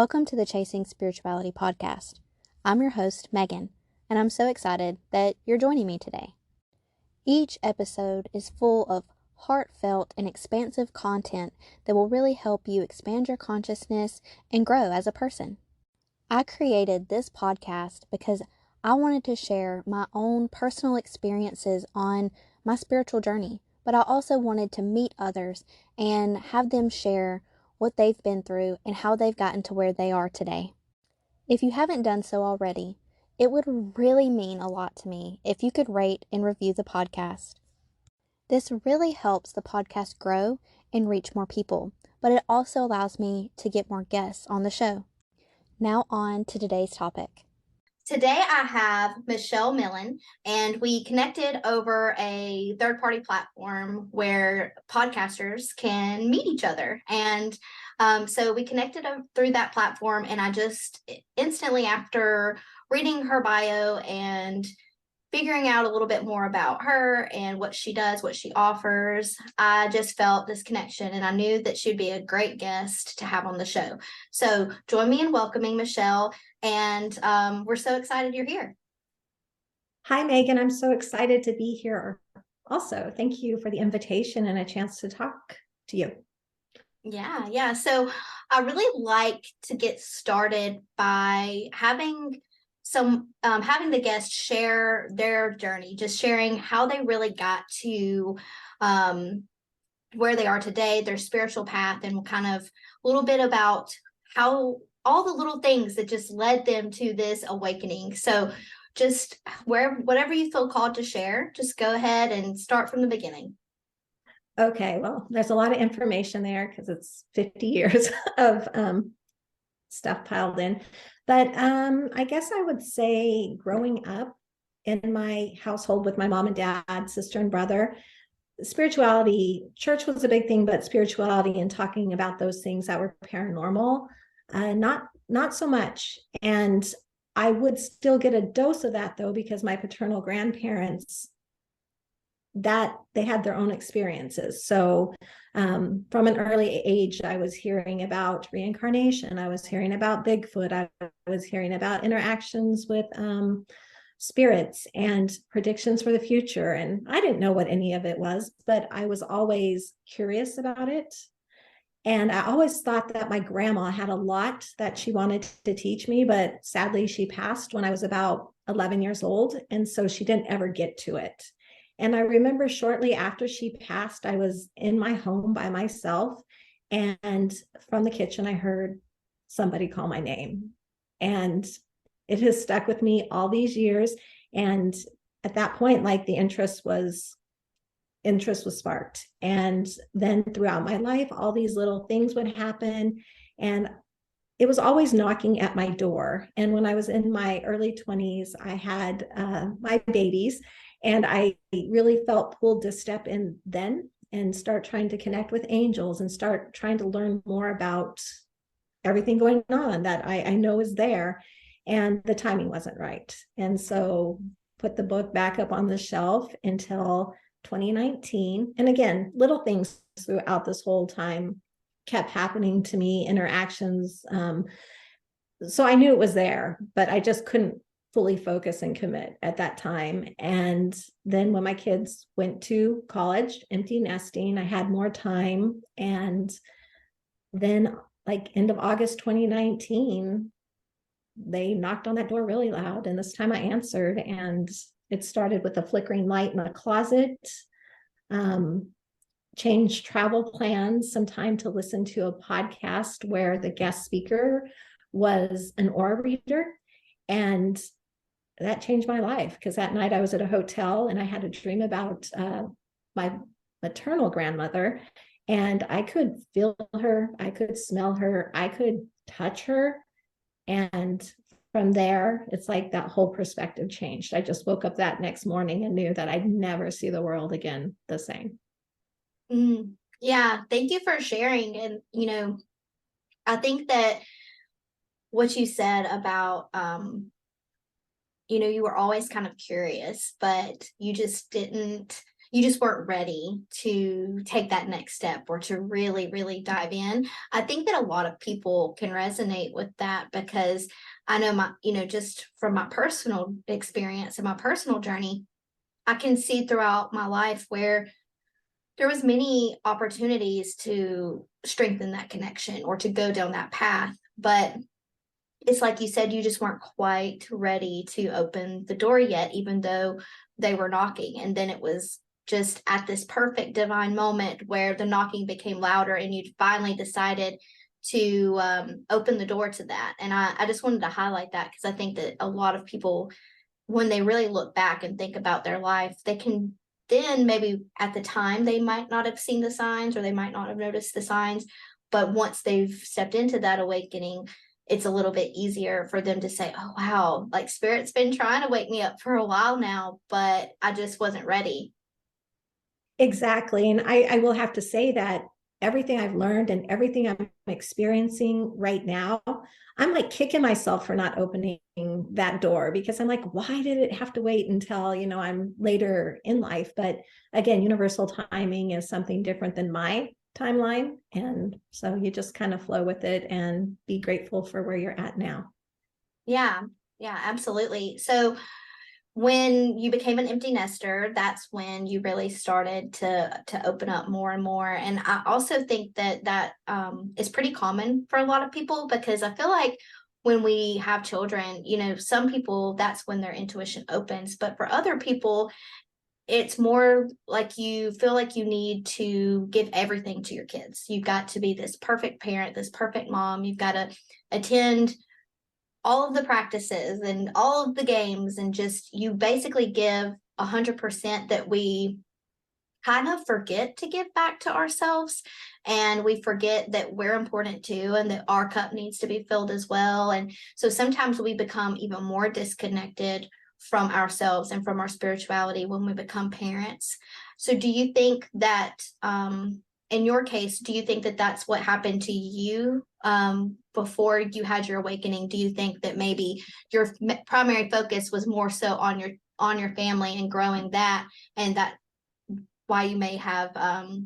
Welcome to the Chasing Spirituality podcast. I'm your host, Megan, and I'm so excited that you're joining me today. Each episode is full of heartfelt and expansive content that will really help you expand your consciousness and grow as a person. I created this podcast because I wanted to share my own personal experiences on my spiritual journey, but I also wanted to meet others and have them share what they've been through and how they've gotten to where they are today. If you haven't done so already, it would really mean a lot to me if you could rate and review the podcast. This really helps the podcast grow and reach more people, but it also allows me to get more guests on the show. Now on to today's topic. Today I have Michelle Milne, and we connected over a third-party platform where podcasters can meet each other. And so we connected through that platform, and I just instantly, after reading her bio and figuring out a little bit more about her and what she does, what she offers, I just felt this connection, and I knew that she'd be a great guest to have on the show. So join me in welcoming Michelle, and we're so excited you're here. Hi, Megan. I'm so excited to be here. Also, thank you for the invitation and a chance to talk to you. Yeah. So I really like to get started by having the guests share their journey, just sharing how they really got to where they are today, their spiritual path, and kind of a little bit about how all the little things that just led them to this awakening. So just whatever you feel called to share, just go ahead and start from the beginning. Okay, well, there's a lot of information there because it's 50 years of stuff piled in. But I guess I would say growing up in my household with my mom and dad, sister and brother, spirituality, church was a big thing, but spirituality and talking about those things that were paranormal, not so much. And I would still get a dose of that though, because my paternal grandparents, that they had their own experiences. So from an early age, I was hearing about reincarnation. I was hearing about Bigfoot. I was hearing about interactions with spirits and predictions for the future. And I didn't know what any of it was, but I was always curious about it. And I always thought that my grandma had a lot that she wanted to teach me, but sadly she passed when I was about 11 years old. And so she didn't ever get to it. And I remember shortly after she passed, I was in my home by myself. And from the kitchen, I heard somebody call my name. And it has stuck with me all these years. And at that point, like the interest was sparked. And then throughout my life, all these little things would happen. And it was always knocking at my door. And when I was in my early 20s, I had my babies. And I really felt pulled to step in then and start trying to connect with angels and start trying to learn more about everything going on that I know is there. And the timing wasn't right. And so put the book back up on the shelf until 2019. And again, little things throughout this whole time kept happening to me, interactions. So I knew it was there, but I just couldn't fully focus and commit at that time. And then when my kids went to college, empty nesting, I had more time. And then like end of August 2019, they knocked on that door really loud. And this time I answered, and it started with a flickering light in the closet, changed travel plans, some time to listen to a podcast where the guest speaker was an aura reader. And that changed my life, because that night I was at a hotel and I had a dream about my maternal grandmother, and I could feel her, I could smell her, I could touch her. And from there, it's like that whole perspective changed. I just woke up that next morning and knew that I'd never see the world again the same. Yeah, thank you for sharing. And, I think that what you said about, you were always kind of curious, but you just didn't, you just weren't ready to take that next step or to really, really dive in. I think that a lot of people can resonate with that because I know just from my personal experience and my personal journey, I can see throughout my life where there was many opportunities to strengthen that connection or to go down that path. But it's like you said, you just weren't quite ready to open the door yet, even though they were knocking. And then it was just at this perfect divine moment where the knocking became louder and you finally decided to open the door to that. And I just wanted to highlight that because I think that a lot of people, when they really look back and think about their life, they can then maybe at the time they might not have seen the signs or they might not have noticed the signs. But once they've stepped into that awakening, it's a little bit easier for them to say, oh, wow, like Spirit's been trying to wake me up for a while now, but I just wasn't ready. Exactly. And I will have to say that everything I've learned and everything I'm experiencing right now, I'm like kicking myself for not opening that door because I'm like, why did it have to wait until, I'm later in life? But again, universal timing is something different than my timeline. And so you just kind of flow with it and be grateful for where you're at now. Yeah, yeah, absolutely. So when you became an empty nester, that's when you really started to open up more and more. And I also think that is pretty common for a lot of people because I feel like when we have children, some people, that's when their intuition opens, but for other people, it's more like you feel like you need to give everything to your kids. You've got to be this perfect parent, this perfect mom. You've got to attend all of the practices and all of the games, and just you basically give 100% that we kind of forget to give back to ourselves, and we forget that we're important too and that our cup needs to be filled as well. And so sometimes we become even more disconnected from ourselves and from our spirituality when we become parents. So do you think that in your case, do you think that that's what happened to you before you had your awakening? Do you think that maybe your primary focus was more so on your family and growing that, and that why you may have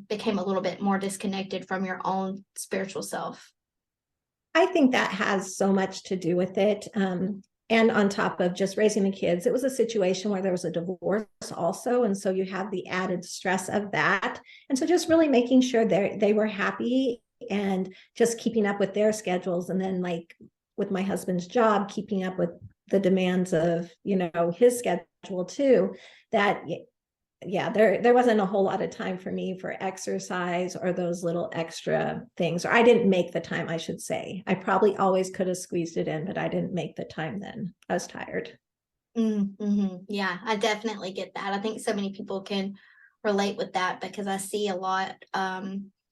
became a little bit more disconnected from your own spiritual self? I think that has so much to do with it. And on top of just raising the kids, it was a situation where there was a divorce also. And so you have the added stress of that. And so just really making sure they were happy and just keeping up with their schedules. And then like with my husband's job, keeping up with the demands of, his schedule too, that yeah, there wasn't a whole lot of time for me for exercise or those little extra things. Or I didn't make the time, I should say. I probably always could have squeezed it in, but I didn't make the time then. I was tired. Mm-hmm. Yeah, I definitely get that. I think so many people can relate with that because I see a lot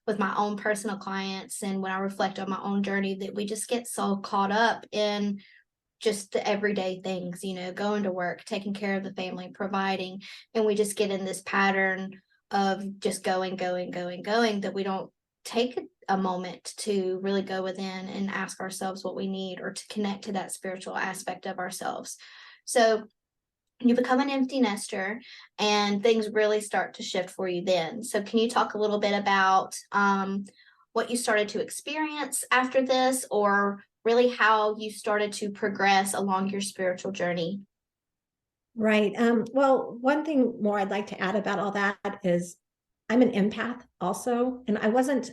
with my own personal clients, and when I reflect on my own journey, that we just get so caught up in just the everyday things, going to work, taking care of the family, providing, and we just get in this pattern of just going, going, going, going, that we don't take a moment to really go within and ask ourselves what we need or to connect to that spiritual aspect of ourselves. So you become an empty nester and things really start to shift for you then. So can you talk a little bit about what you started to experience after this, or really how you started to progress along your spiritual journey? Right. Well, one thing more I'd like to add about all that is I'm an empath also, and I wasn't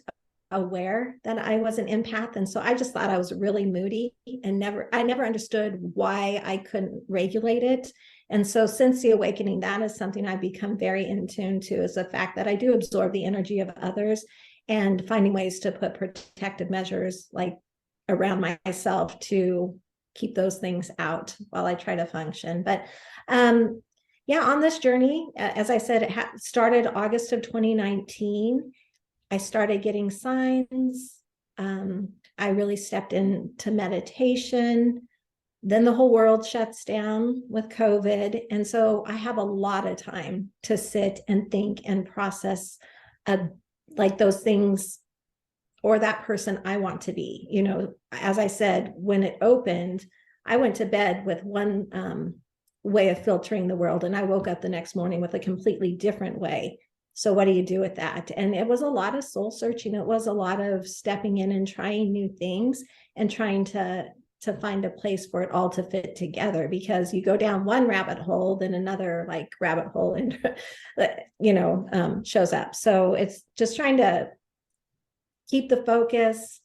aware that I was an empath. And so I just thought I was really moody and I never understood why I couldn't regulate it. And so since the awakening, that is something I've become very in tune to, is the fact that I do absorb the energy of others and finding ways to put protective measures like around myself to keep those things out while I try to function. But yeah, on this journey, as I said, it started August of 2019. I started getting signs. I really stepped into meditation. Then the whole world shuts down with COVID. And so I have a lot of time to sit and think and process like those things or that person I want to be. As I said, when it opened, I went to bed with one way of filtering the world. And I woke up the next morning with a completely different way. So what do you do with that? And it was a lot of soul searching. It was a lot of stepping in and trying new things and trying to find a place for it all to fit together, because you go down one rabbit hole, then another like rabbit hole and shows up. So it's just trying to keep the focus,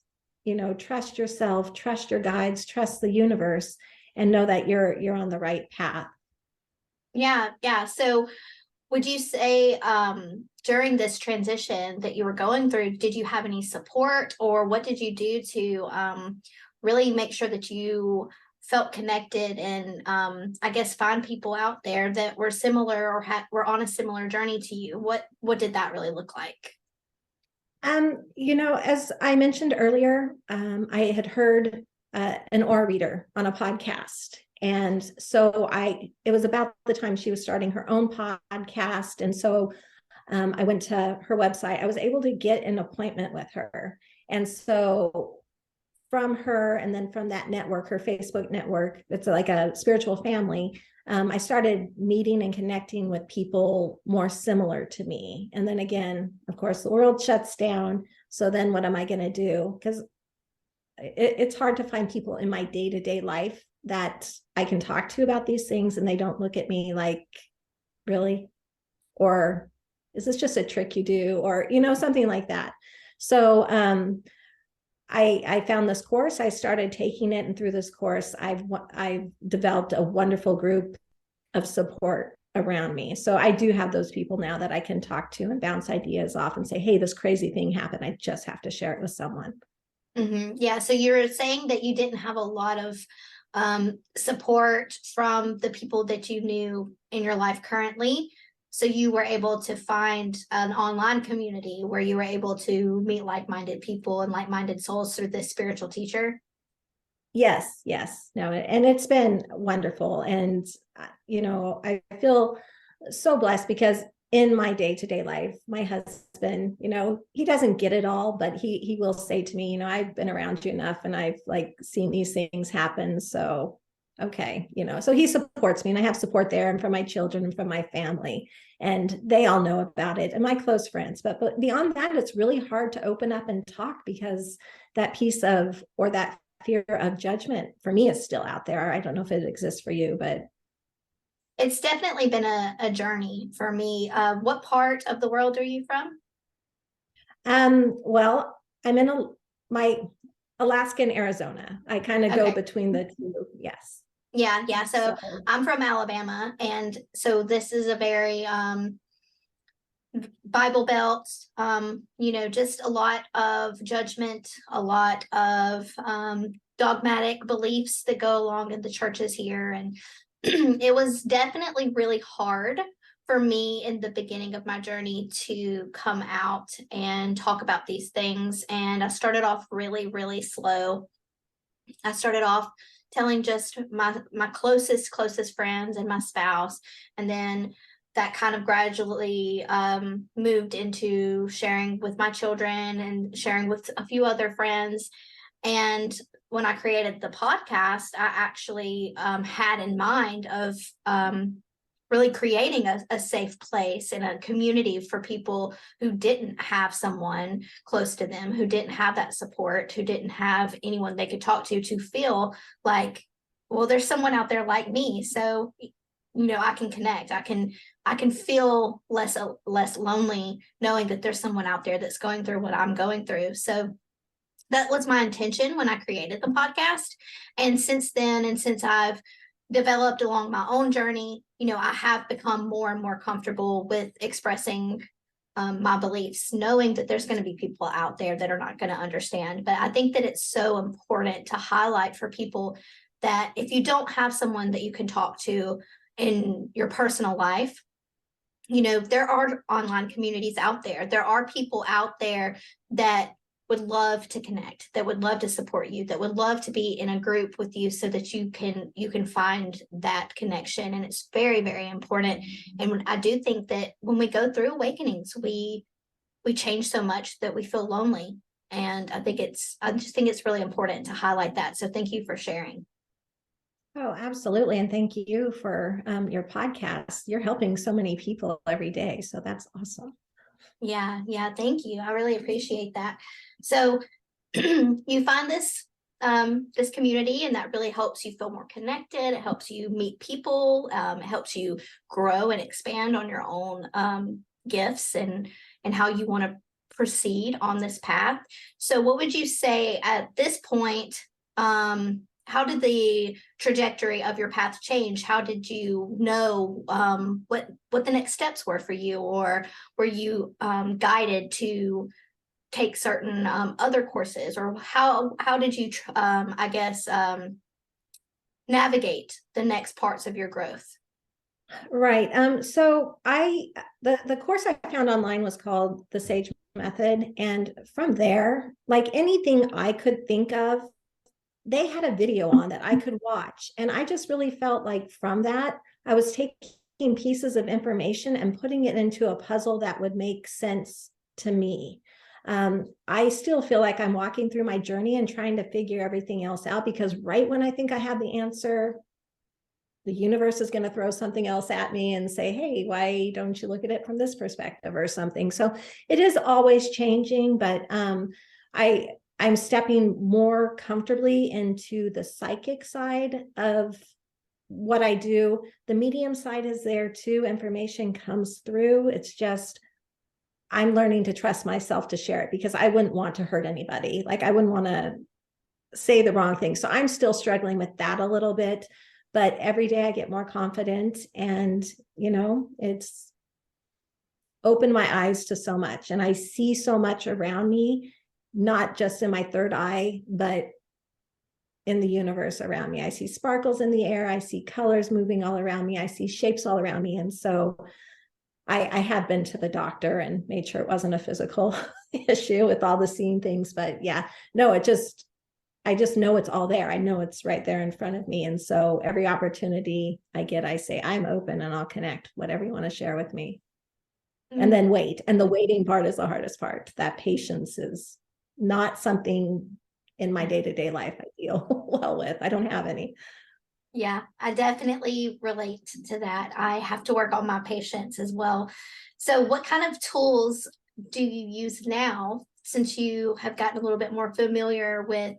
trust yourself, trust your guides, trust the universe, and know that you're on the right path. Yeah. So would you say during this transition that you were going through, did you have any support, or what did you do to really make sure that you felt connected and I guess find people out there that were similar or were on a similar journey to you? What did that really look like? As I mentioned earlier, I had heard an aura reader on a podcast. And so it was about the time she was starting her own podcast. And so I went to her website. I was able to get an appointment with her. And so from her, and then from that network, her Facebook network, it's like a spiritual family, I started meeting and connecting with people more similar to me. And then again, of course, the world shuts down. So then what am I going to do? Because it's hard to find people in my day-to-day life that I can talk to about these things, and they don't look at me like, really? Or is this just a trick you do? Or, something like that. So I found this course. I started taking it, and through this course, I've developed a wonderful group of support around me. So I do have those people now that I can talk to and bounce ideas off and say, hey, this crazy thing happened. I just have to share it with someone. Mm-hmm. Yeah. So you're saying that you didn't have a lot of support from the people that you knew in your life currently. So you were able to find an online community where you were able to meet like-minded people and like-minded souls through this spiritual teacher. Yes. No, and it's been wonderful. And, I feel so blessed because in my day-to-day life, my husband, he doesn't get it all, but he will say to me, I've been around you enough and I've like seen these things happen. So, okay, so he supports me, and I have support there, and from my children and from my family, and they all know about it, and my close friends. But beyond that, it's really hard to open up and talk, because that piece of, or that fear of judgment for me is still out there. I don't know if it exists for you, but it's definitely been a journey for me. What part of the world are you from? Well, I'm in my Alaska and Arizona. I kind of go between the two. Yes. Yeah. So I'm from Alabama, and so this is a very Bible Belt, just a lot of judgment, a lot of dogmatic beliefs that go along in the churches here. And it was definitely really hard for me in the beginning of my journey to come out and talk about these things. And I started off really, really slow. I started off telling just my closest friends and my spouse, and then that kind of gradually moved into sharing with my children and sharing with a few other friends. And when I created the podcast, I actually had in mind of really creating a safe place and a community for people who didn't have someone close to them, who didn't have that support, who didn't have anyone they could talk to feel like, well, there's someone out there like me. So, I can connect. I can feel less lonely knowing that there's someone out there that's going through what I'm going through. So that was my intention when I created the podcast. And since then, and since I've developed along my own journey, I have become more and more comfortable with expressing my beliefs, knowing that there's going to be people out there that are not going to understand. But I think that it's so important to highlight for people that if you don't have someone that you can talk to in your personal life, there are online communities out there. There are people out there that would love to connect, that would love to support you, that would love to be in a group with you so that you can find that connection. And it's very, very important. And I do think that when we go through awakenings, we change so much that we feel lonely. And I just think it's really important to highlight that. So thank you for sharing. Oh, absolutely. And thank you for your podcast. You're helping so many people every day. So that's awesome. Yeah, thank you. I really appreciate that. So you find this community, and that really helps you feel more connected. It helps you meet people. It helps you grow and expand on your own gifts and how you want to proceed on this path. So what would you say at this point? How did the trajectory of your path change? How did you know what the next steps were for you, or were you guided to take certain other courses, or how did you I guess navigate the next parts of your growth? Right. So the course I found online was called the Sage Method. And from there, like anything I could think of, they had a video on that I could watch. And I just really felt like from that, I was taking pieces of information and putting it into a puzzle that would make sense to me. I still feel like I'm walking through my journey and trying to figure everything else out, because right when I think I have the answer, the universe is going to throw something else at me and say, hey, why don't you look at it from this perspective or something? So it is always changing, but I'm stepping more comfortably into the psychic side of what I do. The medium side is there too. Information comes through. It's just, I'm learning to trust myself to share it, because I wouldn't want to hurt anybody. Like I wouldn't want to say the wrong thing. So I'm still struggling with that a little bit, but every day I get more confident, and, it's opened my eyes to so much, and I see so much around me, not just in my third eye, but in the universe around me. I see sparkles in the air. I see colors moving all around me. I see shapes all around me. And so I have been to the doctor and made sure it wasn't a physical issue with all the seeing things. But yeah, no, I just know it's all there. I know it's right there in front of me. And so every opportunity I get, I say, I'm open and I'll connect whatever you want to share with me. And then wait. And the waiting part is the hardest part. That patience is not something in my day-to-day life I deal well with. I don't have any. Yeah, I definitely relate to that. I have to work on my patience as well. So what kind of tools do you use now, since you have gotten a little bit more familiar with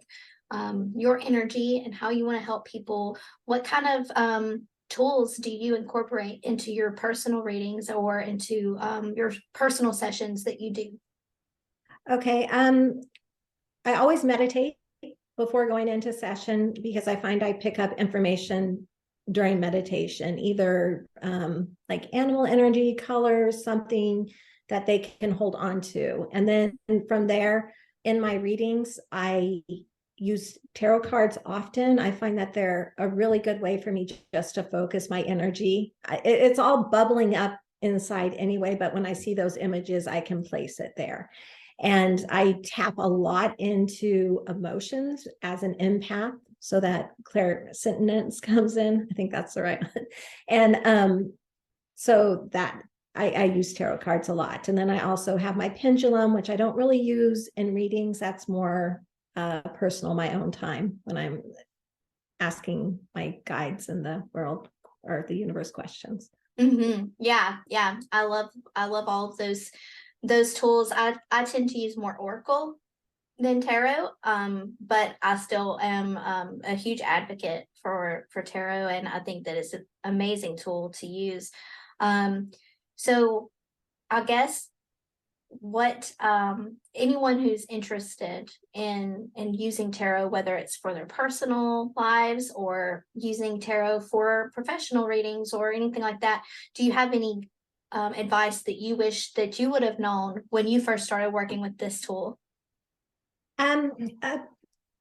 your energy and how you want to help people? What kind of tools do you incorporate into your personal readings or into your personal sessions that you do? Okay. I always meditate before going into session, because I find I pick up information during meditation, either like animal energy, colors, something that they can hold on to. And then from there, in my readings, I use tarot cards often. I find that they're a really good way for me just to focus my energy. It's all bubbling up inside anyway, but when I see those images, I can place it there. And I tap a lot into emotions as an empath, so that clairsentience comes in. I think that's the right one. And so that I use tarot cards a lot. And then I also have my pendulum, which I don't really use in readings. That's more personal, my own time, when I'm asking my guides in the world or the universe questions. Yeah. I love all of those tools. I tend to use more Oracle than tarot, but I still am a huge advocate for tarot, and I think that it's an amazing tool to use. So I guess what anyone who's interested in using tarot, whether it's for their personal lives or using tarot for professional readings or anything like that, do you have any advice that you wish that you would have known when you first started working with this tool? Um, uh,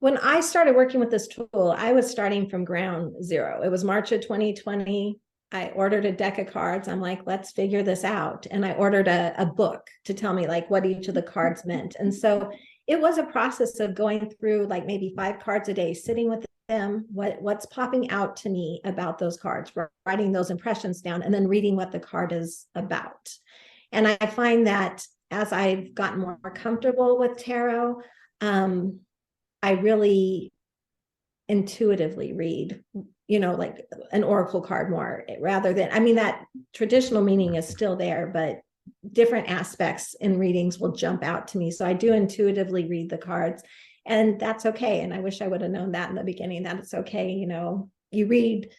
when I started working with this tool, I was starting from ground zero. It was March of 2020. I ordered a deck of cards. I'm like, let's figure this out. And I ordered a book to tell me like what each of the cards meant. And so it was a process of going through like maybe 5 cards a day, sitting with them, what's popping out to me about those cards, writing those impressions down, and then reading what the card is about. And I find that as I've gotten more comfortable with tarot, I really intuitively read like an oracle card more, rather than, I mean, that traditional meaning is still there, but different aspects in readings will jump out to me. So I do intuitively read the cards, and that's okay. And I wish I would have known that in the beginning, that it's okay. You read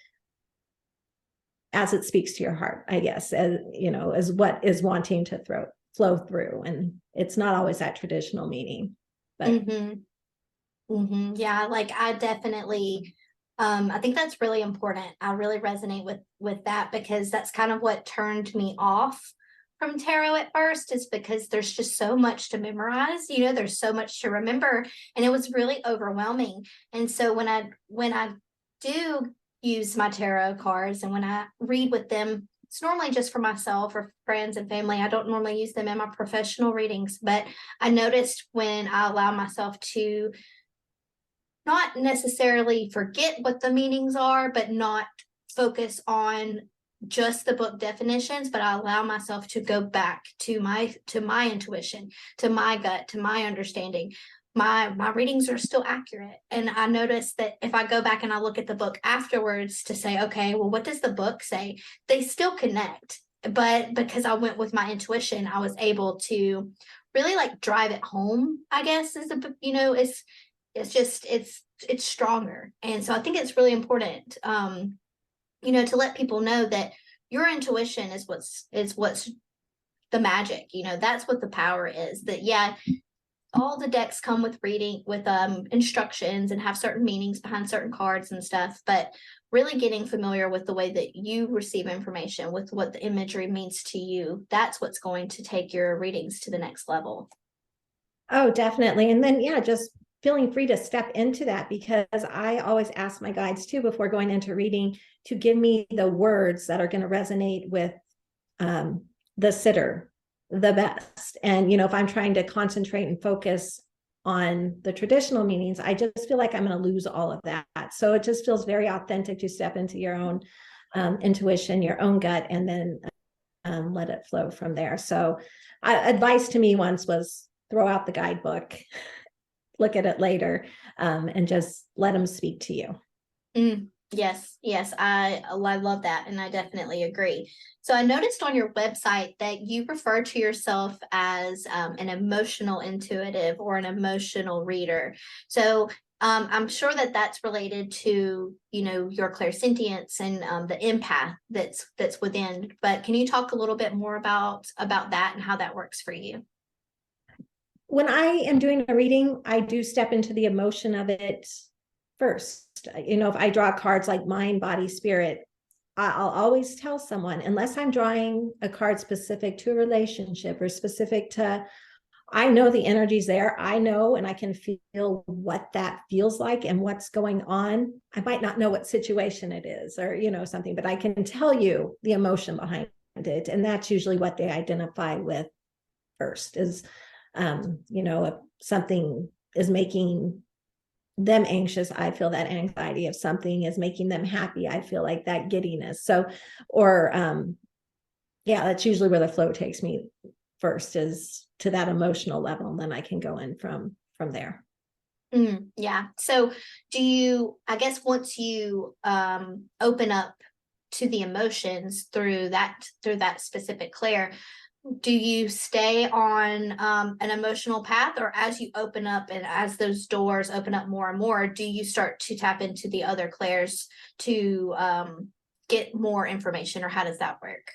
as it speaks to your heart, I guess, as what is wanting to flow through. And it's not always that traditional meaning, but Yeah, like I definitely I think that's really important. I really resonate with that, because that's kind of what turned me off from tarot at first, is because there's just so much to memorize, there's so much to remember, and it was really overwhelming. And so when I do use my tarot cards and when I read with them, it's normally just for myself or friends and family. I don't normally use them in my professional readings, but I noticed when I allow myself to not necessarily forget what the meanings are, but not focus on just the book definitions, but I allow myself to go back to my intuition, to my gut, to my understanding. My readings are still accurate. And I notice that if I go back and I look at the book afterwards to say, okay, well, what does the book say? They still connect. But because I went with my intuition, I was able to really like drive it home, I guess, it's stronger. And so I think it's really important, to let people know that your intuition is what's the magic. That's what the power is. That, yeah, all the decks come with reading, with instructions, and have certain meanings behind certain cards and stuff, but really getting familiar with the way that you receive information, with what the imagery means to you, that's what's going to take your readings to the next level. Oh, definitely. And then, yeah, just feeling free to step into that, because I always ask my guides too, before going into reading, to give me the words that are going to resonate with the sitter the best. And, if I'm trying to concentrate and focus on the traditional meanings, I just feel like I'm going to lose all of that. So it just feels very authentic to step into your own intuition, your own gut, and then let it flow from there. So advice to me once was throw out the guidebook, look at it later, and just let them speak to you. Yes, I love that, and I definitely agree. So I noticed on your website that you refer to yourself as an emotional intuitive or an emotional reader. So I'm sure that that's related to your clairsentience and the empath that's within. But can you talk a little bit more about that and how that works for you? When I am doing a reading, I do step into the emotion of it first. If I draw cards like mind, body, spirit, I'll always tell someone, unless I'm drawing a card specific to a relationship or specific to, I know the energy's there. I know, and I can feel what that feels like and what's going on. I might not know what situation it is or, something, but I can tell you the emotion behind it. And that's usually what they identify with first is, if something is making them anxious, I feel that anxiety. If something is making them happy, I feel like that giddiness. So, or yeah, that's usually where the flow takes me first, is to that emotional level, and then I can go in from there. Yeah. So do you, I guess, once you open up to the emotions through that specific clair, do you stay on an emotional path, or as you open up and as those doors open up more and more, do you start to tap into the other clairs to get more information, or how does that work?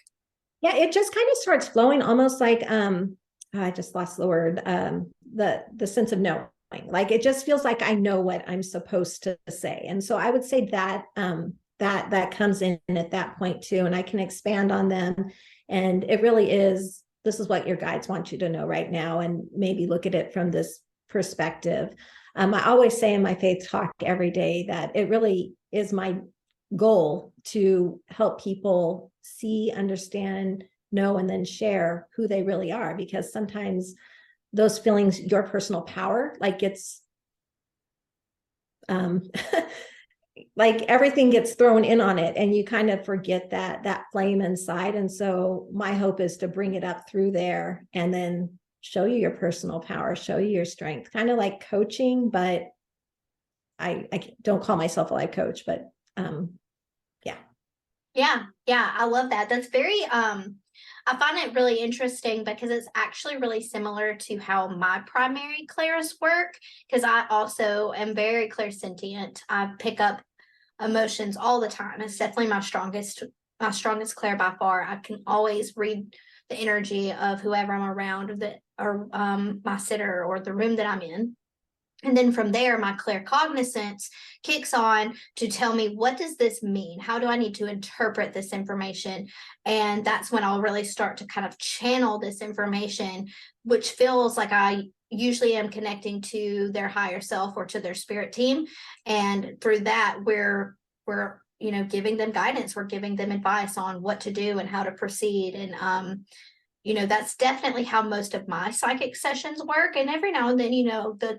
Yeah, it just kind of starts flowing, almost like I just lost the word, the sense of knowing. Like it just feels like I know what I'm supposed to say. And so I would say that that comes in at that point too, and I can expand on them. And it really is, this is what your guides want you to know right now, and maybe look at it from this perspective. I always say in my faith talk every day that it really is my goal to help people see, understand, know, and then share who they really are, because sometimes those feelings, your personal power, like it's like everything gets thrown in on it, and you kind of forget that flame inside. And so my hope is to bring it up through there and then show you your personal power, show you your strength, kind of like coaching. But I don't call myself a life coach, but Yeah, yeah, I love that. That's very I find it really interesting because it's actually really similar to how my primary clairs work because I also am very clairsentient. I pick up emotions all the time. It's definitely my strongest clair by far. I can always read the energy of whoever I'm around or my sitter or the room that I'm in. And then from there, my claircognizance kicks on to tell me, what does this mean? How do I need to interpret this information? And that's when I'll really start to kind of channel this information, which feels like I usually am connecting to their higher self or to their spirit team. And through that, we're giving them guidance. We're giving them advice on what to do and how to proceed. And that's definitely how most of my psychic sessions work. And every now and then,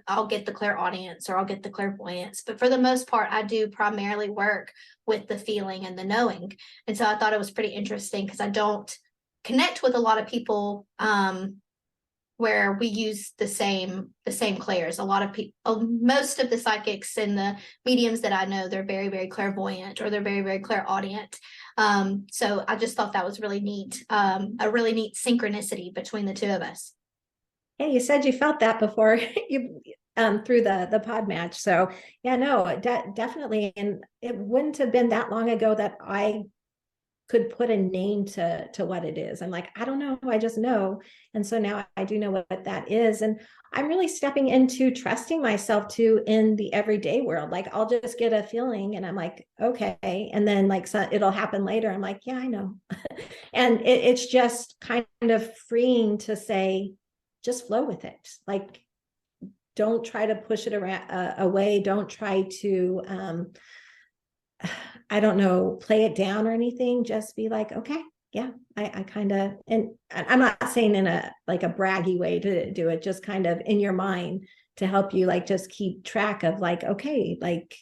I'll get the clairaudience or I'll get the clairvoyance. But for the most part, I do primarily work with the feeling and the knowing. And so I thought it was pretty interesting because I don't connect with a lot of people where we use the same clairs. A lot of people, most of the psychics and the mediums that I know, they're very, very clairvoyant or they're very, very clairaudient. So I just thought that was really neat, a really neat synchronicity between the two of us. Yeah, you said you felt that before you through the pod match. So yeah, no, definitely. And it wouldn't have been that long ago that I could put a name to what it is. I'm like, I don't know, I just know. And so now I do know what that is. And I'm really stepping into trusting myself too in the everyday world. Like I'll just get a feeling and I'm like, okay. And then like so it'll happen later. I'm like, yeah, I know. And it's just kind of freeing to say, just flow with it. Like, don't try to push it around, away. Don't try to I don't know, play it down or anything. Just be like, okay, yeah, I kind of, and I'm not saying in a like a braggy way to do it, just kind of in your mind to help you like just keep track of like, okay, like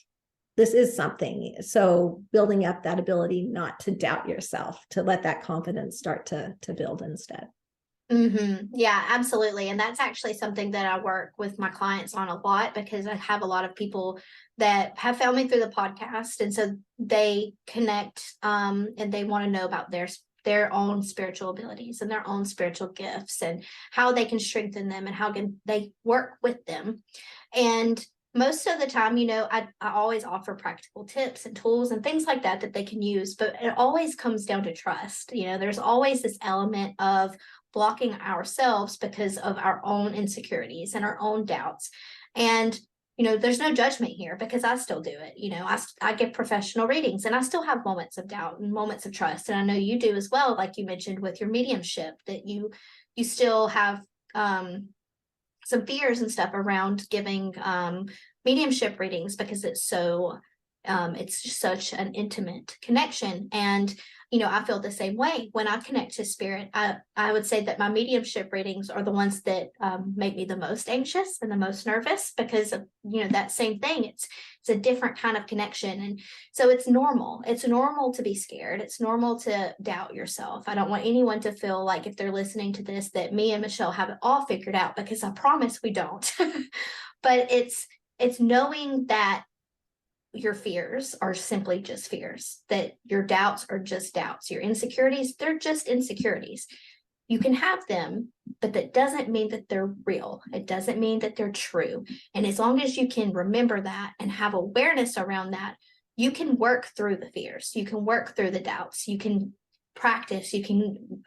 this is something. So building up that ability not to doubt yourself, to let that confidence start to build instead. Yeah, absolutely. And that's actually something that I work with my clients on a lot because I have a lot of people that have found me through the podcast. And so they connect and they want to know about their own spiritual abilities and their own spiritual gifts and how they can strengthen them and how can they work with them. And most of the time, I always offer practical tips and tools and things like that they can use, but it always comes down to trust. There's always this element of blocking ourselves because of our own insecurities and our own doubts. And there's no judgment here because I still do it. I give professional readings and I still have moments of doubt and moments of trust. And I know you do as well, like you mentioned with your mediumship, that you still have some fears and stuff around giving mediumship readings because it's just such an intimate connection. And I feel the same way when I connect to spirit. I would say that my mediumship readings are the ones that make me the most anxious and the most nervous because of that same thing. It's a different kind of connection, and so it's normal to be scared. It's normal to doubt yourself. I don't want anyone to feel like, if they're listening to this, that me and Michelle have it all figured out, because I promise we don't. But it's knowing that your fears are simply just fears, that your doubts are just doubts, your insecurities, they're just insecurities. You can have them, but that doesn't mean that they're real. It doesn't mean that they're true. And as long as you can remember that and have awareness around that, you can work through the fears. You can work through the doubts. You can practice. You can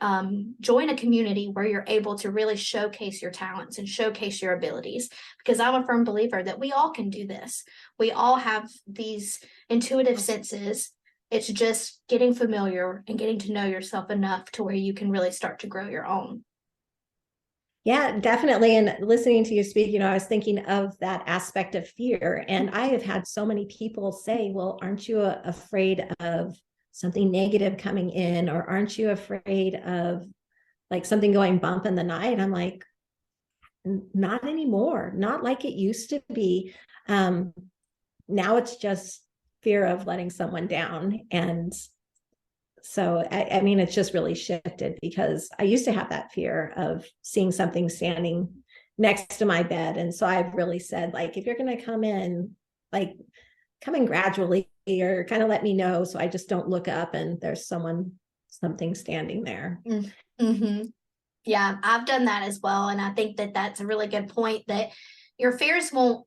join a community where you're able to really showcase your talents and showcase your abilities, because I'm a firm believer that we all can do this. We all have these intuitive senses. It's just getting familiar and getting to know yourself enough to where you can really start to grow your own. Yeah, definitely. And listening to you speak, I was thinking of that aspect of fear. And I have had so many people say, well, aren't you afraid of something negative coming in? Or aren't you afraid of like something going bump in the night? I'm like, not anymore, not like it used to be. Now it's just fear of letting someone down. And so, I mean, it's just really shifted, because I used to have that fear of seeing something standing next to my bed. And so I've really said, like, if you're going to come in, like, come in gradually, or kind of let me know, so I just don't look up and there's something standing there. Mm-hmm. Yeah, I've done that as well. And I think that that's a really good point, that your fears won't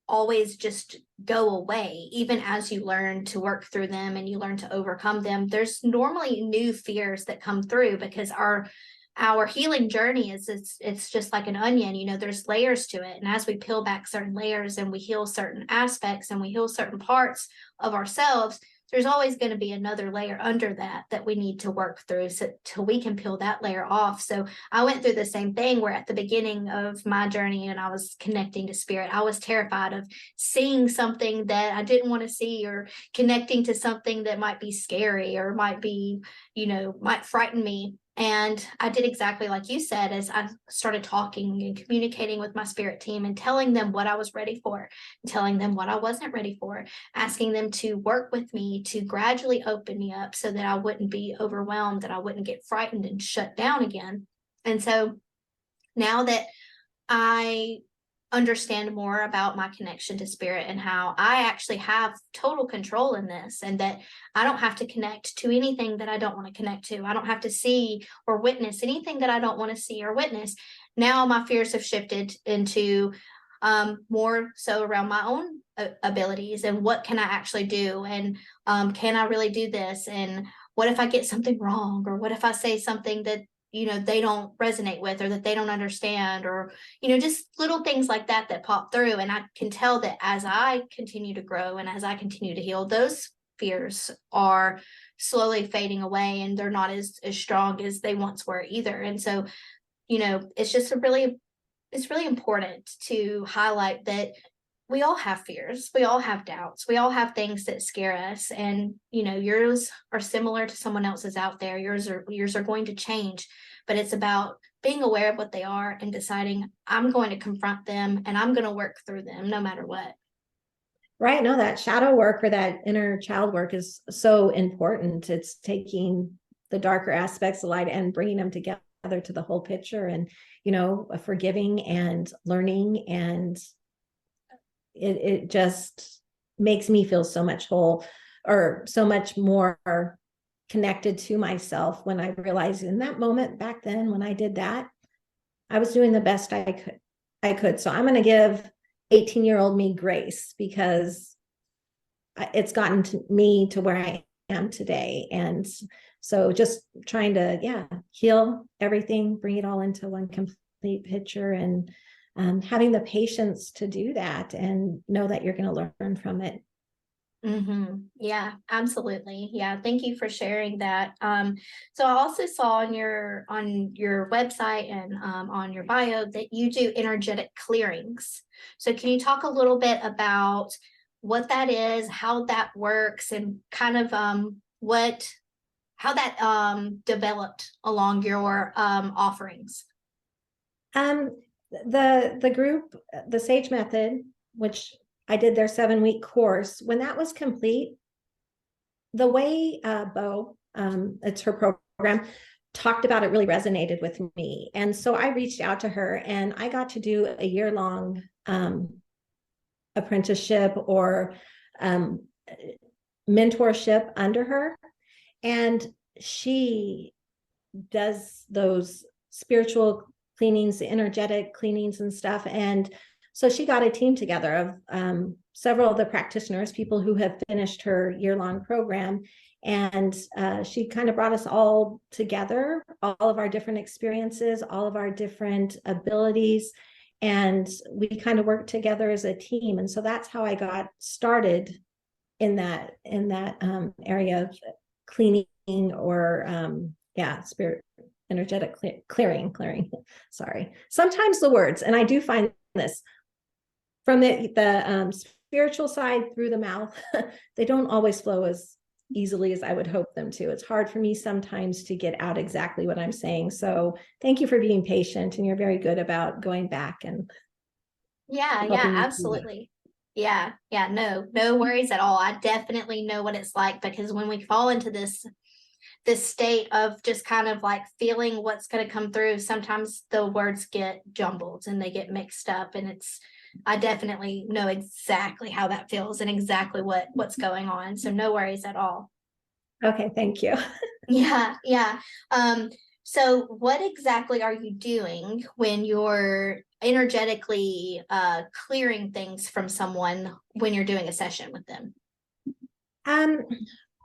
always just go away. Even as you learn to work through them and you learn to overcome them, there's normally new fears that come through, because our healing journey is it's just like an onion. There's layers to it, and as we peel back certain layers and we heal certain aspects and we heal certain parts of ourselves, there's always going to be another layer under that we need to work through, so till we can peel that layer off. So I went through the same thing, where at the beginning of my journey and I was connecting to spirit, I was terrified of seeing something that I didn't want to see, or connecting to something that might be scary or might be, might frighten me. And I did exactly like you said, as I started talking and communicating with my spirit team and telling them what I was ready for, telling them what I wasn't ready for, asking them to work with me to gradually open me up so that I wouldn't be overwhelmed, that I wouldn't get frightened and shut down again. And so now that I understand more about my connection to spirit and how I actually have total control in this, and that I don't have to connect to anything that I don't want to connect to. I don't have to see or witness anything that I don't want to see or witness. Now my fears have shifted into more so around my own abilities, and what can I actually do, and can I really do this, and what if I get something wrong, or what if I say something that they don't resonate with, or that they don't understand, or just little things like that pop through. And I can tell that as I continue to grow and as I continue to heal, those fears are slowly fading away, and they're not as strong as they once were either. And so it's really important to highlight that we all have fears, we all have doubts, we all have things that scare us, and yours are similar to someone else's out there. Yours are going to change, but it's about being aware of what they are and deciding, I'm going to confront them and I'm going to work through them no matter what. Right. No, that shadow work or that inner child work is so important. It's taking the darker aspects of light and bringing them together to the whole picture, and forgiving and learning, and it just makes me feel so much whole, or so much more connected to myself, when I realized in that moment back then, when I did that, I was doing the best I could. So I'm going to give 18-year-old me grace, because it's gotten me to where I am today. And so just trying to, heal everything, bring it all into one complete picture, and having the patience to do that and know that you're going to learn from it. Mm-hmm. Yeah, absolutely. Yeah, thank you for sharing that. So I also saw on your website and on your bio that you do energetic clearings. So can you talk a little bit about what that is, how that works, and kind of how that developed along your offerings? The group, the Sage Method, which I did their 7-week course, when that was complete, the way Bo, it's her program, talked about it really resonated with me. And so I reached out to her, and I got to do a year-long apprenticeship or mentorship under her. And she does those spiritual cleanings, energetic cleanings and stuff. And so she got a team together of several of the practitioners, people who have finished her year-long program. And she kind of brought us all together, all of our different experiences, all of our different abilities. And we kind of worked together as a team. And so that's how I got started in that area of cleaning, or spirit energetic clearing. Sorry, sometimes the words, and I do find this from the spiritual side through the mouth, they don't always flow as easily as I would hope them to. It's hard for me sometimes to get out exactly what I'm saying. So thank you for being patient, and you're very good about going back and Yeah, absolutely. Yeah, no worries at all. I definitely know what it's like, because when we fall into this state of just kind of like feeling what's going to come through, sometimes the words get jumbled and they get mixed up, and I definitely know exactly how that feels and exactly what's going on. So no worries at all. Okay, thank you. Yeah, yeah. So what exactly are you doing when you're energetically clearing things from someone when you're doing a session with them? Um,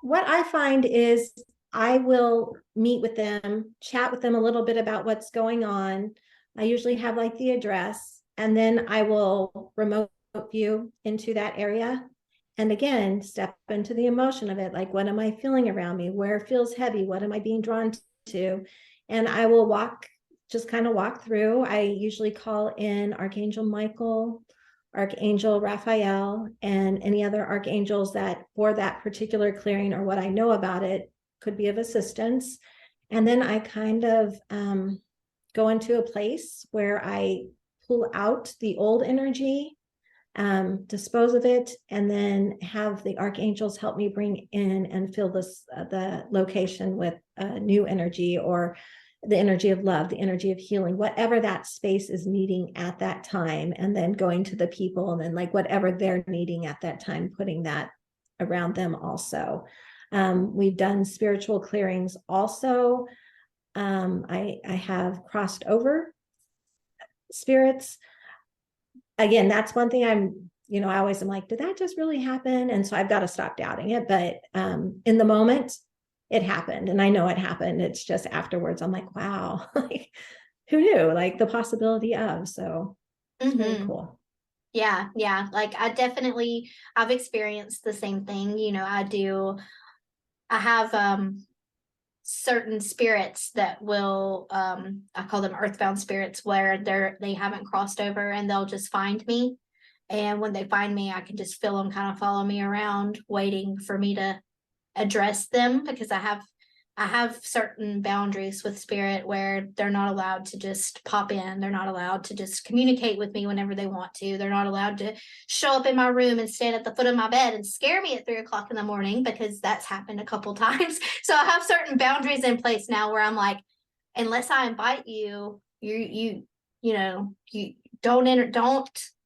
what I find is I will meet with them, chat with them a little bit about what's going on. I usually have like the address, and then I will remote view into that area. And again, step into the emotion of it. Like, what am I feeling around me? Where it feels heavy? What am I being drawn to? And I will just kind of walk through. I usually call in Archangel Michael, Archangel Raphael, and any other archangels that for that particular clearing or what I know about it could be of assistance. And then I kind of go into a place where I pull out the old energy, dispose of it, and then have the archangels help me bring in and fill the location with new energy, or the energy of love, the energy of healing, whatever that space is needing at that time, and then going to the people and then like whatever they're needing at that time, putting that around them also. We've done spiritual clearings also. I have crossed over spirits. Again, that's one thing I always am like, did that just really happen? And so I've got to stop doubting it. But in the moment, it happened. And I know it happened. It's just afterwards, I'm like, wow, like, who knew? Like the possibility of. So it's very cool. Yeah, yeah. Like I've experienced the same thing. I have certain spirits that will I call them earthbound spirits, where they haven't crossed over and they'll just find me. And when they find me, I can just feel them kind of follow me around, waiting for me to address them, because I have certain boundaries with spirit where they're not allowed to just pop in. They're not allowed to just communicate with me whenever they want to. They're not allowed to show up in my room and stand at the foot of my bed and scare me at 3 o'clock in the morning, because that's happened a couple times. So I have certain boundaries in place now where I'm like, unless I invite you, you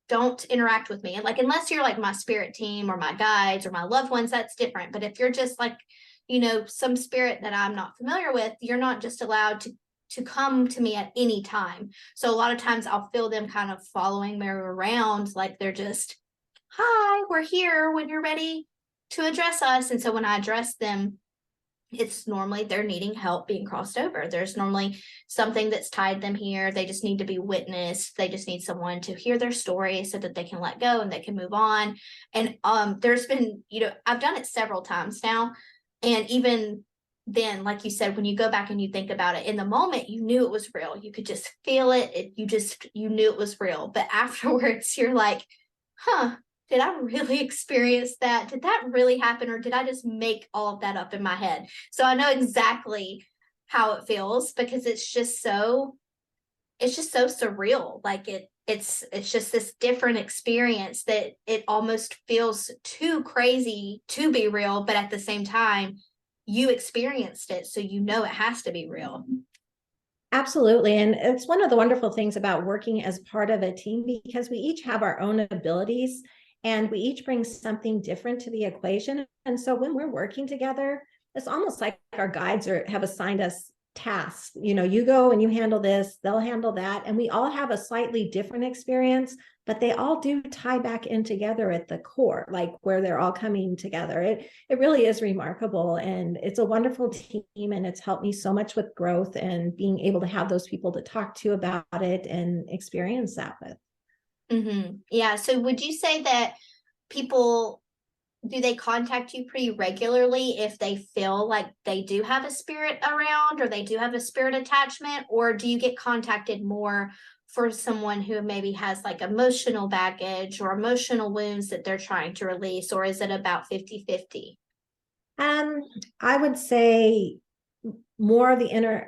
don't interact with me. And like, unless you're like my spirit team or my guides or my loved ones, that's different. But if you're just like, some spirit that I'm not familiar with, you're not just allowed to come to me at any time. So a lot of times I'll feel them kind of following me around, like they're just, hi, we're here when you're ready to address us. And so when I address them, it's normally they're needing help being crossed over. There's normally something that's tied them here. They just need to be witnessed. They just need someone to hear their story so that they can let go and they can move on. And there's been, I've done it several times now. And even then, like you said, when you go back and you think about it, in the moment, you knew it was real. You could just feel it. You knew it was real. But afterwards, you're like, huh, did I really experience that? Did that really happen? Or did I just make all of that up in my head? So I know exactly how it feels, because it's just so surreal. Like it's just this different experience that it almost feels too crazy to be real, but at the same time, you experienced it, so it has to be real. Absolutely. And it's one of the wonderful things about working as part of a team, because we each have our own abilities and we each bring something different to the equation. And so when we're working together, it's almost like our guides have assigned us tasks. You go and you handle this, they'll handle that. And we all have a slightly different experience, but they all do tie back in together at the core, like where they're all coming together. It really is remarkable, and it's a wonderful team, and it's helped me so much with growth and being able to have those people to talk to about it and experience that with. Mm-hmm. Yeah. So would you say that people, do they contact you pretty regularly if they feel like they do have a spirit around or they do have a spirit attachment? Or do you get contacted more for someone who maybe has like emotional baggage or emotional wounds that they're trying to release? Or is it about 50-50? Um, I would say more of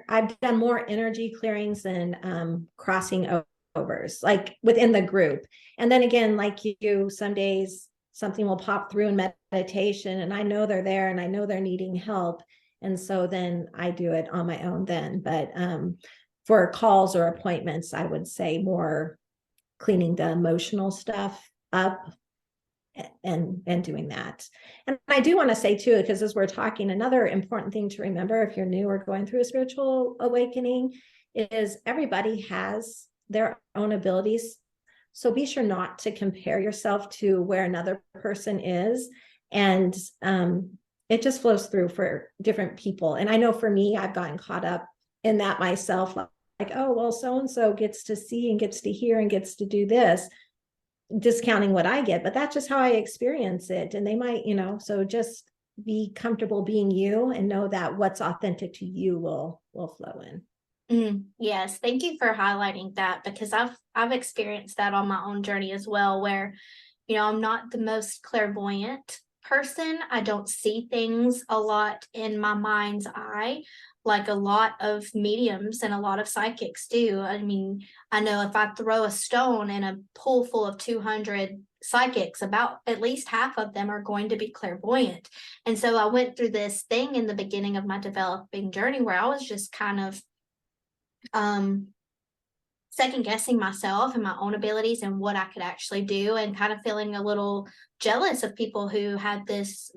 I've done more energy clearings than crossing overs, like within the group. And then again, like you, some days something will pop through in meditation and I know they're there and I know they're needing help. And so then I do it on my own then. But for calls or appointments, I would say more cleaning the emotional stuff up and doing that. And I do want to say too, because as we're talking, another important thing to remember if you're new or going through a spiritual awakening is everybody has their own abilities. So be sure not to compare yourself to where another person is. And it just flows through for different people. And I know for me, I've gotten caught up in that myself, like, oh, well, so-and-so gets to see and gets to hear and gets to do this, discounting what I get, but that's just how I experience it. And they might, so just be comfortable being you and know that what's authentic to you will flow in. Yes, thank you for highlighting that, because I've experienced that on my own journey as well, where I'm not the most clairvoyant person. I don't see things a lot in my mind's eye like a lot of mediums and a lot of psychics do. I mean, I know if I throw a stone in a pool full of 200 psychics, about at least half of them are going to be clairvoyant. And so I went through this thing in the beginning of my developing journey where I was just kind of second guessing myself and my own abilities and what I could actually do, and kind of feeling a little jealous of people who had this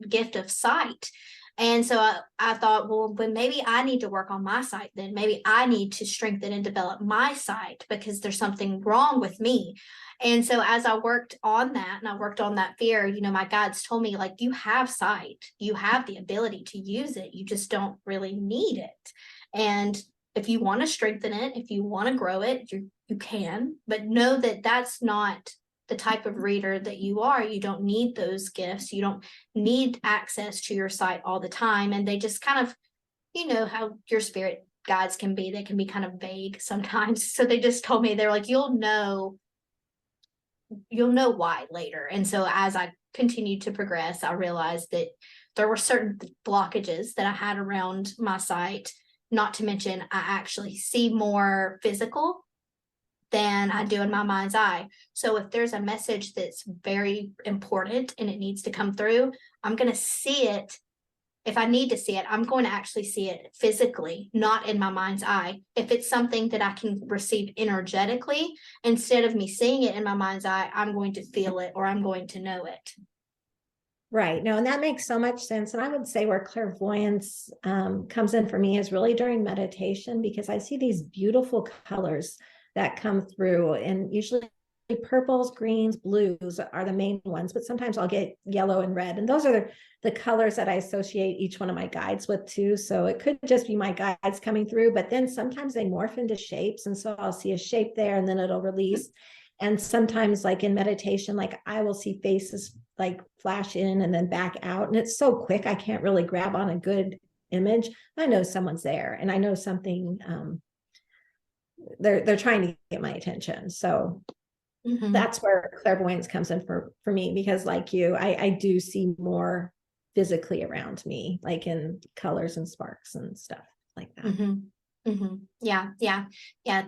gift of sight. And so I thought, well, maybe I need to work on my sight then. Maybe I need to strengthen and develop my sight because there's something wrong with me. And so as I worked on that and I worked on that fear, my guides told me, like, you have sight, you have the ability to use it. You just don't really need it. And if you want to strengthen it, if you want to grow it, you can, but know that that's not the type of reader that you are. You don't need those gifts. You don't need access to your sight all the time. And they just kind of, how your spirit guides can be. They can be kind of vague sometimes. So they just told me, they're like, you'll know why later. And so as I continued to progress, I realized that there were certain blockages that I had around my sight. Not to mention, I actually see more physical than I do in my mind's eye. So if there's a message that's very important and it needs to come through, I'm going to see it. If I need to see it, I'm going to actually see it physically, not in my mind's eye. If it's something that I can receive energetically, instead of me seeing it in my mind's eye, I'm going to feel it or I'm going to know it. Right. No, and that makes so much sense. And I would say where clairvoyance comes in for me is really during meditation, because I see these beautiful colors that come through, and usually purples, greens, blues are the main ones, but sometimes I'll get yellow and red. And those are the colors that I associate each one of my guides with too. So it could just be my guides coming through, but then sometimes they morph into shapes. And so I'll see a shape there and then it'll release. And sometimes, like in meditation, like I will see faces like flash in and then back out. And it's so quick, I can't really grab on a good image. I know someone's there and I know something, they're trying to get my attention. So that's where clairvoyance comes in for me, because like you, I do see more physically around me, like in colors and sparks and stuff like that. Yeah.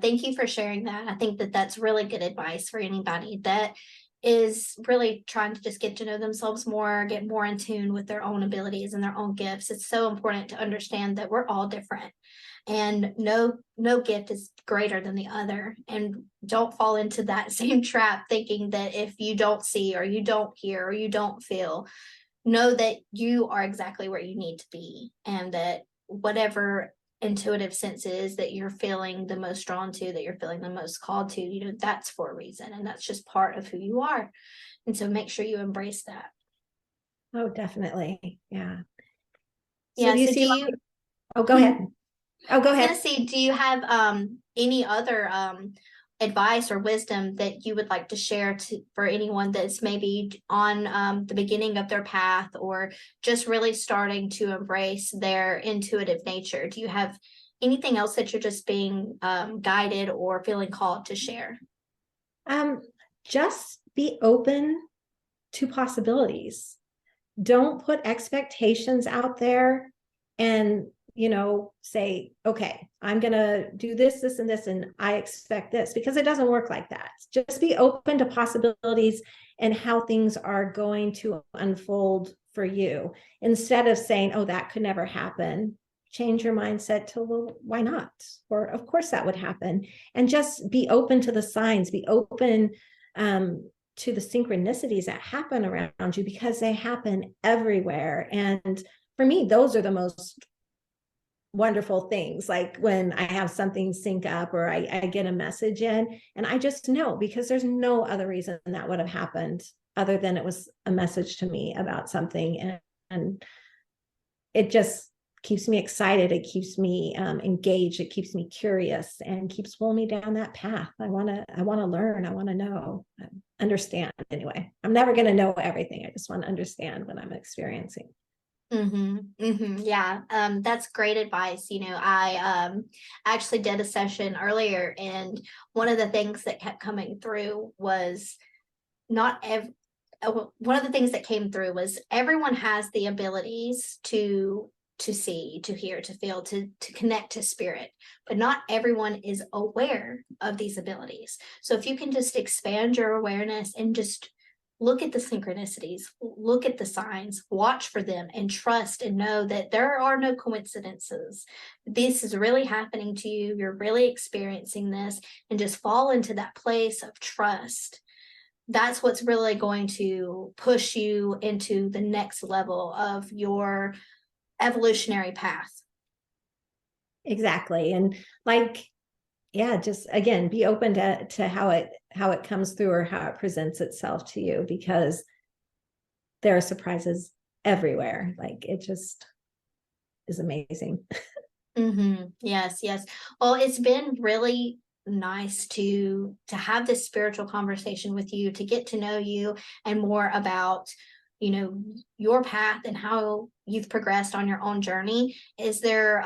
Thank you for sharing that. I think that that's really good advice for anybody that is really trying to just get to know themselves more, get more in tune with their own abilities and their own gifts. It's so important to understand that we're all different, and no gift is greater than the other. And don't fall into that same trap thinking that if you don't see or you don't hear or you don't feel, know that you are exactly where you need to be, and that whatever intuitive senses that you're feeling the most drawn to, that you're feeling the most called to, that's for a reason, and that's just part of who you are. And so make sure you embrace that. Oh, definitely. Yeah. So do you see, oh, go ahead. Oh, go ahead. Do you have any other advice or wisdom that you would like to share for anyone that's maybe on the beginning of their path, or just really starting to embrace their intuitive nature? Do you have anything else that you're just being guided or feeling called to share? Just be open to possibilities. Don't put expectations out there and say, okay, I'm going to do this, this, and this, and I expect this, because it doesn't work like that. Just be open to possibilities and how things are going to unfold for you, instead of saying, oh, that could never happen. change your mindset to, well, why not? Or of course that would happen. And just be open to the signs, be open to the synchronicities that happen around you, because they happen everywhere. And for me, those are the most wonderful things, like when I have something sync up, or I get a message in, and I just know, because there's no other reason that would have happened other than it was a message to me about something. And it just keeps me excited. It keeps me engaged. It keeps me curious and keeps pulling me down that path. I want to learn. I want to know, understand. Anyway, I'm never going to know everything. I just want to understand what I'm experiencing. Yeah, that's great advice. I actually did a session earlier, and one of the things that kept coming through was not every one of the things that came through was everyone has the abilities to see, to hear, to feel, to connect to spirit, but not everyone is aware of these abilities. So if you can just expand your awareness and just look at the synchronicities, look at the signs, watch for them, and trust and know that there are no coincidences. This is really happening to you. You're really experiencing this, and just fall into that place of trust. That's what's really going to push you into the next level of your evolutionary path. Exactly. And like, yeah, just again, be open to how it comes through, or how it presents itself to you, because there are surprises everywhere. Like, it just is amazing. Yes, yes. Well, it's been really nice to have this spiritual conversation with you, to get to know you and more about your path and how you've progressed on your own journey. Is there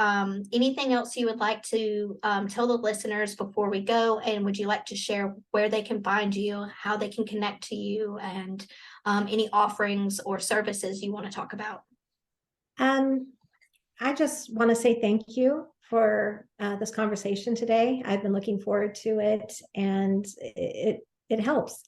anything else you would like to tell the listeners before we go? And would you like to share where they can find you, how they can connect to you, and any offerings or services you want to talk about? I just want to say thank you for this conversation today. I've been looking forward to it, and it helps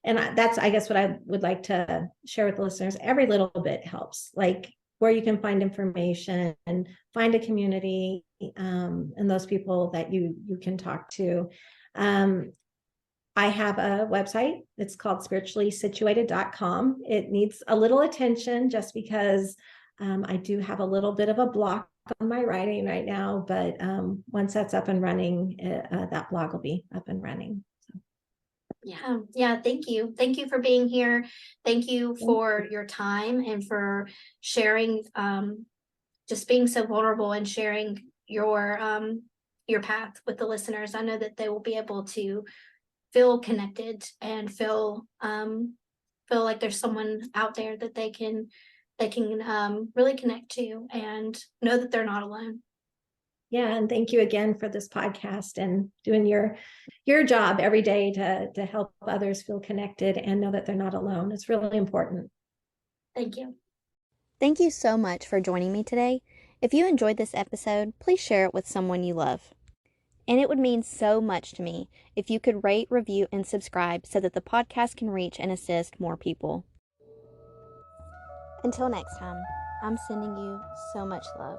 and that's, I guess, what I would like to share with the listeners. Every little bit helps, like where you can find information and find a community, and those people that you can talk to. I have a website. It's called spirituallysituated.com. It needs a little attention just because I do have a little bit of a block on my writing right now, but once that's up and running, that blog will be up and running. So. Yeah. Thank you. Thank you for being here. Thank you for your time and for sharing, just being so vulnerable and sharing your path with the listeners. I know that they will be able to feel connected and feel like there's someone out there that they can really connect to and know that they're not alone. Yeah, and thank you again for this podcast and doing your job every day to help others feel connected and know that they're not alone. It's really important. Thank you. Thank you so much for joining me today. If you enjoyed this episode, please share it with someone you love. And it would mean so much to me if you could rate, review, and subscribe so that the podcast can reach and assist more people. Until next time, I'm sending you so much love.